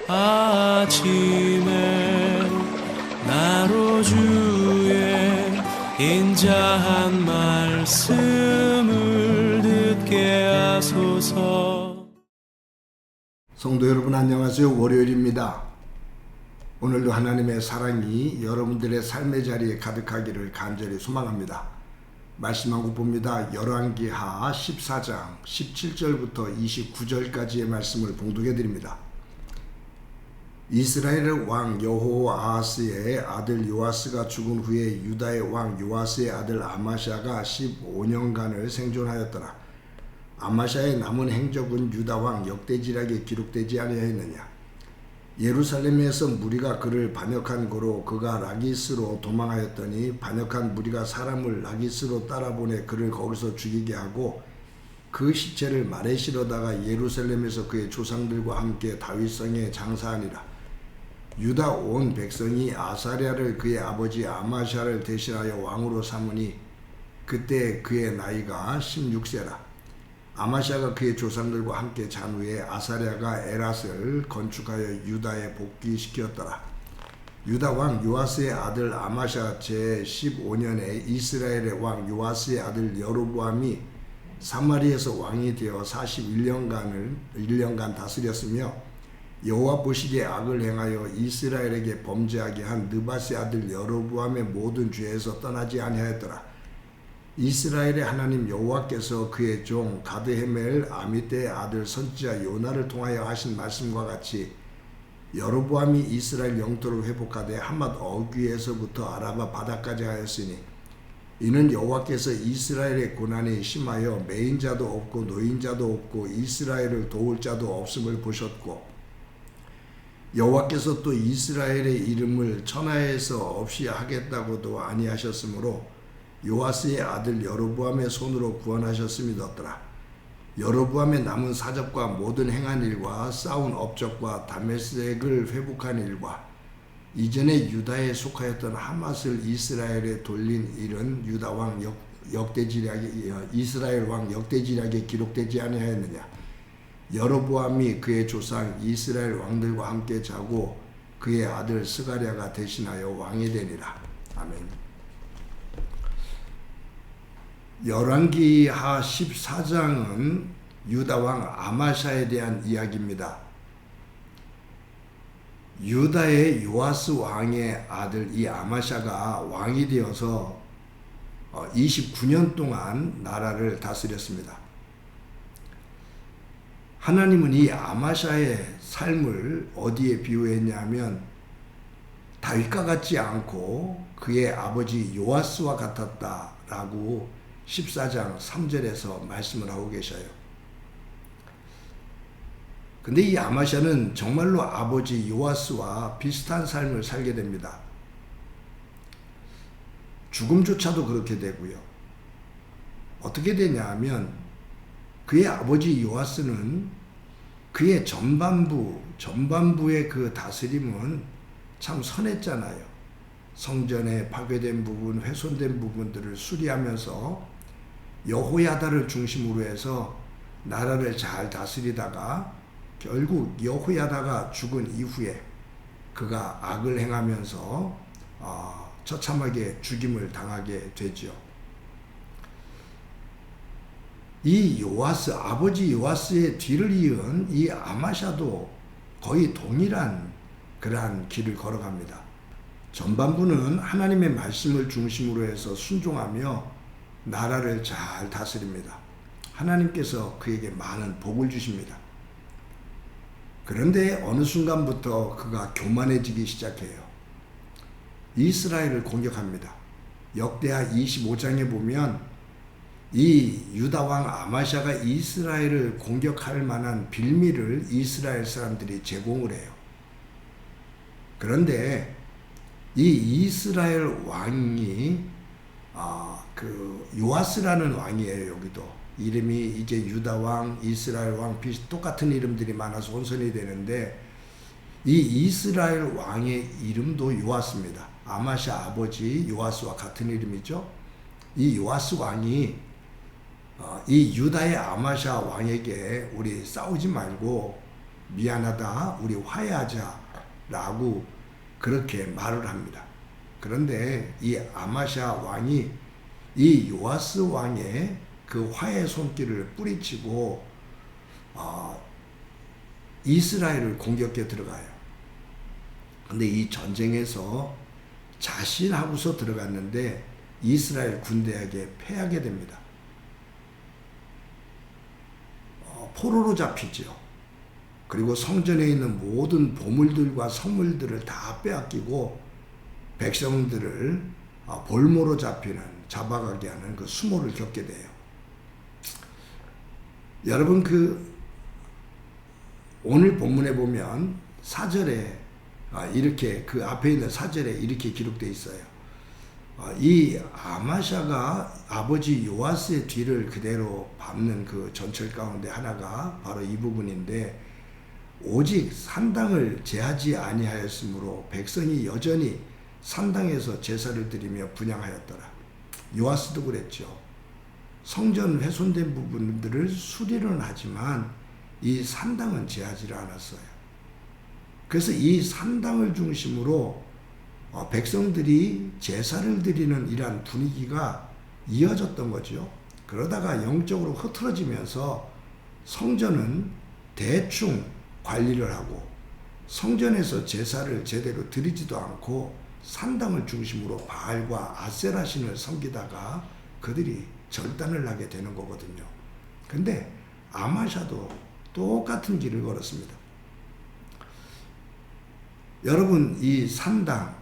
아침에 나로 주의 인자한 말씀을 듣게 하소서. 성도 여러분 안녕하세요. 월요일입니다. 오늘도 하나님의 사랑이 여러분들의 삶의 자리에 가득하기를 간절히 소망합니다. 말씀 한 국 봅니다. 열왕기하 14장 17절부터 29절까지의 말씀을 봉독해 드립니다. 이스라엘의 왕 여호아하스의 아들 요아스가 죽은 후에 유다의 왕 요아스의 아들 아마샤가 15년간을 생존하였더라. 아마샤의 남은 행적은 유다 왕 역대지략에 기록되지 아니하였느냐. 예루살렘에서 무리가 그를 반역한 고로 그가 라기스로 도망하였더니 반역한 무리가 사람을 라기스로 따라보내 그를 거기서 죽이게 하고 그 시체를 말에 실어다가 예루살렘에서 그의 조상들과 함께 다윗성에 장사하니라. 유다 온 백성이 아사랴를 그의 아버지 아마샤를 대신하여 왕으로 삼으니 그때 그의 나이가 16세라. 아마샤가 그의 조상들과 함께 잔 후에 아사랴가 에랏을 건축하여 유다에 복귀시켰더라. 유다 왕 요아스의 아들 아마샤 제15년에 이스라엘의 왕 요아스의 아들 여로보암이 사마리에서 왕이 되어 1년간 다스렸으며 여호와 보시기에 악을 행하여 이스라엘에게 범죄하게 한 느밧의 아들 여로보암의 모든 죄에서 떠나지 아니하였더라. 이스라엘의 하나님 여호와께서 그의 종 가드헤멜 아미떼의 아들 선지자 요나를 통하여 하신 말씀과 같이 여로보암이 이스라엘 영토를 회복하되 하맛 어귀에서부터 아라바 바다까지 하였으니 이는 여호와께서 이스라엘의 고난이 심하여 매인자도 없고 노인자도 없고 이스라엘을 도울 자도 없음을 보셨고 여호와께서 또 이스라엘의 이름을 천하에서 없이 하겠다고도 아니하셨으므로 요아스의 아들 여로보암의 손으로 구원하셨음이더라. 여로보암의 남은 사적과 모든 행한 일과 쌓은 업적과 다메섹을 회복한 일과 이전에 유다에 속하였던 하맛을 이스라엘에 돌린 일은 유다 왕 이스라엘 왕 역대지략에 기록되지 아니하였느냐. 여로보암이 그의 조상 이스라엘 왕들과 함께 자고 그의 아들 스가랴가 대신하여 왕이 되니라. 아멘. 열왕기하 14장은 유다 왕 아마샤에 대한 이야기입니다. 유다의 요아스 왕의 아들 이 아마샤가 왕이 되어서 29년 동안 나라를 다스렸습니다. 하나님은 이 아마샤의 삶을 어디에 비유했냐면 다윗과 같지 않고 그의 아버지 요아스와 같았다라고 14장 3절에서 말씀을 하고 계셔요. 근데 이 아마샤는 정말로 아버지 요아스와 비슷한 삶을 살게 됩니다. 죽음조차도 그렇게 되고요. 어떻게 되냐 하면 그의 아버지 요아스는 그의 전반부의 그 다스림은 참 선했잖아요. 성전에 파괴된 부분, 훼손된 부분들을 수리하면서 여호야다를 중심으로 해서 나라를 잘 다스리다가 결국 여호야다가 죽은 이후에 그가 악을 행하면서 처참하게 죽임을 당하게 되죠. 이 요아스, 아버지 요아스의 뒤를 이은 이 아마샤도 거의 동일한 그러한 길을 걸어갑니다. 전반부는 하나님의 말씀을 중심으로 해서 순종하며 나라를 잘 다스립니다. 하나님께서 그에게 많은 복을 주십니다. 그런데 어느 순간부터 그가 교만해지기 시작해요. 이스라엘을 공격합니다. 역대하 25장에 보면 이 유다 왕 아마샤가 이스라엘을 공격할 만한 빌미를 이스라엘 사람들이 제공을 해요. 그런데 이 이스라엘 왕이 요아스라는 왕이에요. 여기도 이름이 이제 유다 왕, 이스라엘 왕 똑같은 이름들이 많아서 혼선이 되는데 이 이스라엘 왕의 이름도 요아스입니다. 아마샤 아버지 요아스와 같은 이름이죠. 이 요아스 왕이 이 유다의 아마샤 왕에게 우리 싸우지 말고 미안하다, 우리 화해하자 라고 그렇게 말을 합니다. 그런데 이 아마샤 왕이 이 요아스 왕의 그 화해 손길을 뿌리치고 이스라엘을 공격해 들어가요. 근데 이 전쟁에서 자신하고서 들어갔는데 이스라엘 군대에게 패하게 됩니다. 포로로 잡히죠. 그리고 성전에 있는 모든 보물들과 성물들을 다 빼앗기고 백성들을 볼모로 잡아가게 하는 그 수모를 겪게 돼요. 여러분, 오늘 본문에 보면 4절에 이렇게 그 앞에 있는 4절에 이렇게 기록되어 있어요. 이 아마샤가 아버지 요아스의 뒤를 그대로 밟는 그 전철 가운데 하나가 바로 이 부분인데, 오직 산당을 제하지 아니하였으므로 백성이 여전히 산당에서 제사를 드리며 분향하였더라. 요아스도 그랬죠. 성전 훼손된 부분들을 수리는 하지만 이 산당은 제하지를 않았어요. 그래서 이 산당을 중심으로 백성들이 제사를 드리는 이러한 분위기가 이어졌던 거죠. 그러다가 영적으로 흐트러지면서 성전은 대충 관리를 하고 성전에서 제사를 제대로 드리지도 않고 산당을 중심으로 바알과 아세라 신을 섬기다가 그들이 절단을 하게 되는 거거든요. 근데 아마샤도 똑같은 길을 걸었습니다. 여러분, 이 산당,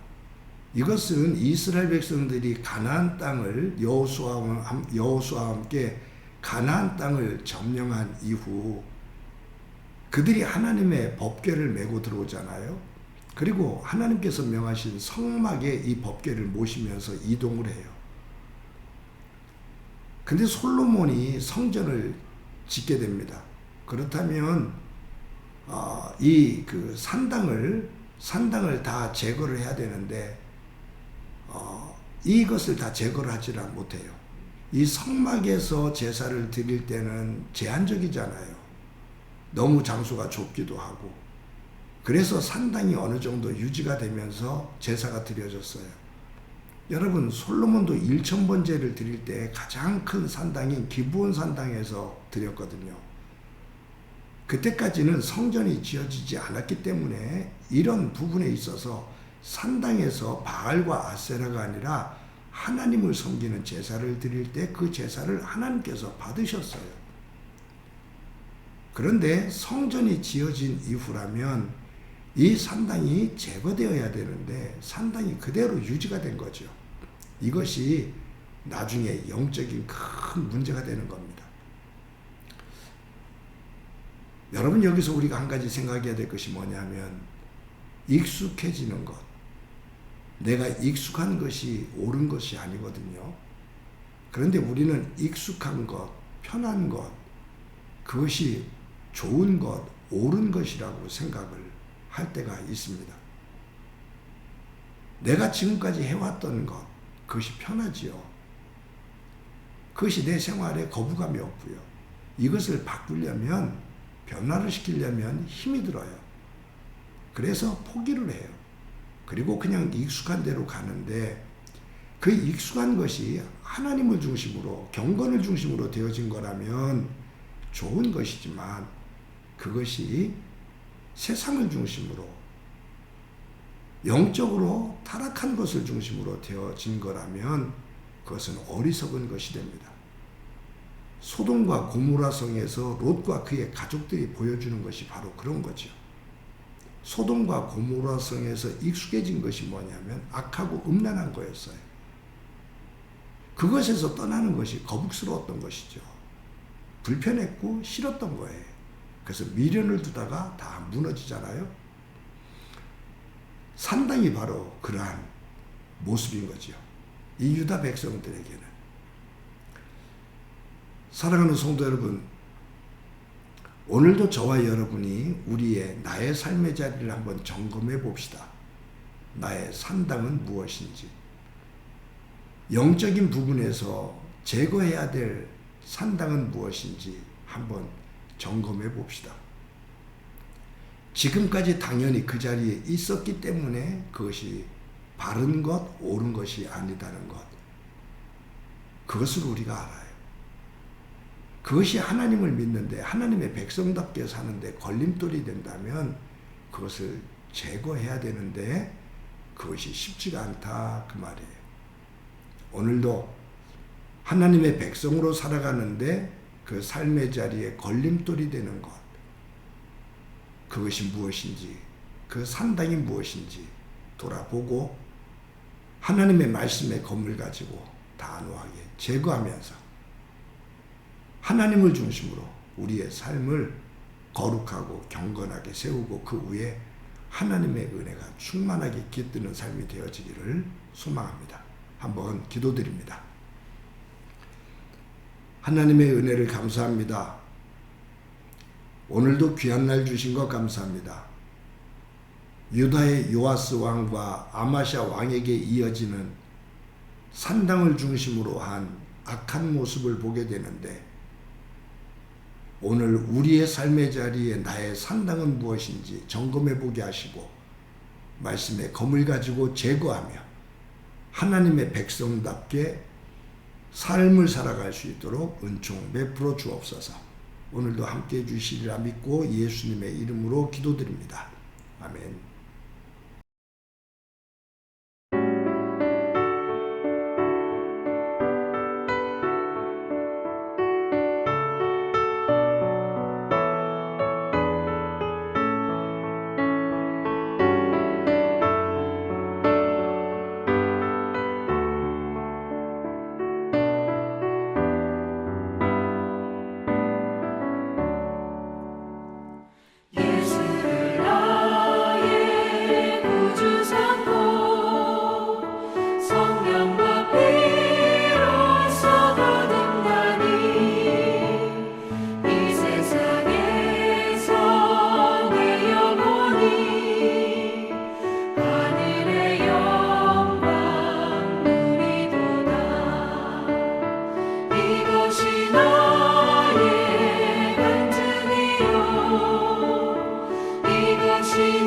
이것은 이스라엘 백성들이 가나안 땅을 여호수아와 함께 가나안 땅을 점령한 이후 그들이 하나님의 법궤를 메고 들어오잖아요. 그리고 하나님께서 명하신 성막에 이 법궤를 모시면서 이동을 해요. 근데 솔로몬이 성전을 짓게 됩니다. 그렇다면 이 그 산당을 다 제거를 해야 되는데 이것을 다 제거를 하지를 못해요. 이 성막에서 제사를 드릴 때는 제한적이잖아요. 너무 장소가 좁기도 하고. 그래서 산당이 어느 정도 유지가 되면서 제사가 드려졌어요. 여러분, 솔로몬도 1000번제를 드릴 때 가장 큰 산당인 기브온 산당에서 드렸거든요. 그때까지는 성전이 지어지지 않았기 때문에 이런 부분에 있어서 산당에서 바알과 아세라가 아니라 하나님을 섬기는 제사를 드릴 때 그 제사를 하나님께서 받으셨어요. 그런데 성전이 지어진 이후라면 이 산당이 제거되어야 되는데 산당이 그대로 유지가 된 거죠. 이것이 나중에 영적인 큰 문제가 되는 겁니다. 여러분, 여기서 우리가 한 가지 생각해야 될 것이 뭐냐면 익숙해지는 것. 내가 익숙한 것이 옳은 것이 아니거든요. 그런데 우리는 익숙한 것, 편한 것, 그것이 좋은 것, 옳은 것이라고 생각을 할 때가 있습니다. 내가 지금까지 해왔던 것, 그것이 편하지요. 그것이 내 생활에 거부감이 없고요. 이것을 바꾸려면, 변화를 시키려면 힘이 들어요. 그래서 포기를 해요. 그리고 그냥 익숙한 대로 가는데 그 익숙한 것이 하나님을 중심으로, 경건을 중심으로 되어진 거라면 좋은 것이지만 그것이 세상을 중심으로, 영적으로 타락한 것을 중심으로 되어진 거라면 그것은 어리석은 것이 됩니다. 소돔과 고모라 성에서 롯과 그의 가족들이 보여주는 것이 바로 그런 거죠. 소돔과 고모라 성에서 익숙해진 것이 뭐냐면 악하고 음란한 거였어요. 그것에서 떠나는 것이 거북스러웠던 것이죠. 불편했고 싫었던 거예요. 그래서 미련을 두다가 다 무너지잖아요. 산당이 바로 그러한 모습인 거죠. 이 유다 백성들에게는. 사랑하는 성도 여러분, 오늘도 저와 여러분이 나의 삶의 자리를 한번 점검해 봅시다. 나의 산당은 무엇인지, 영적인 부분에서 제거해야 될 산당은 무엇인지 한번 점검해 봅시다. 지금까지 당연히 그 자리에 있었기 때문에 그것이 바른 것, 옳은 것이 아니다는 것. 그것을 우리가 알아요. 그것이 하나님을 믿는데 하나님의 백성답게 사는데 걸림돌이 된다면 그것을 제거해야 되는데 그것이 쉽지가 않다 그 말이에요. 오늘도 하나님의 백성으로 살아가는데 그 삶의 자리에 걸림돌이 되는 것, 그것이 무엇인지, 그 산당이 무엇인지 돌아보고 하나님의 말씀의 검을 가지고 단호하게 제거하면서 하나님을 중심으로 우리의 삶을 거룩하고 경건하게 세우고 그 위에 하나님의 은혜가 충만하게 깃드는 삶이 되어지기를 소망합니다. 한번 기도드립니다. 하나님의 은혜를 감사합니다. 오늘도 귀한 날 주신 것 감사합니다. 유다의 요아스 왕과 아마샤 왕에게 이어지는 산당을 중심으로 한 악한 모습을 보게 되는데 오늘 우리의 삶의 자리에 나의 산당은 무엇인지 점검해 보게 하시고 말씀의 검을 가지고 제거하며 하나님의 백성답게 삶을 살아갈 수 있도록 은총 베풀어 주옵소서. 오늘도 함께해 주시리라 믿고 예수님의 이름으로 기도드립니다. 아멘. 이것이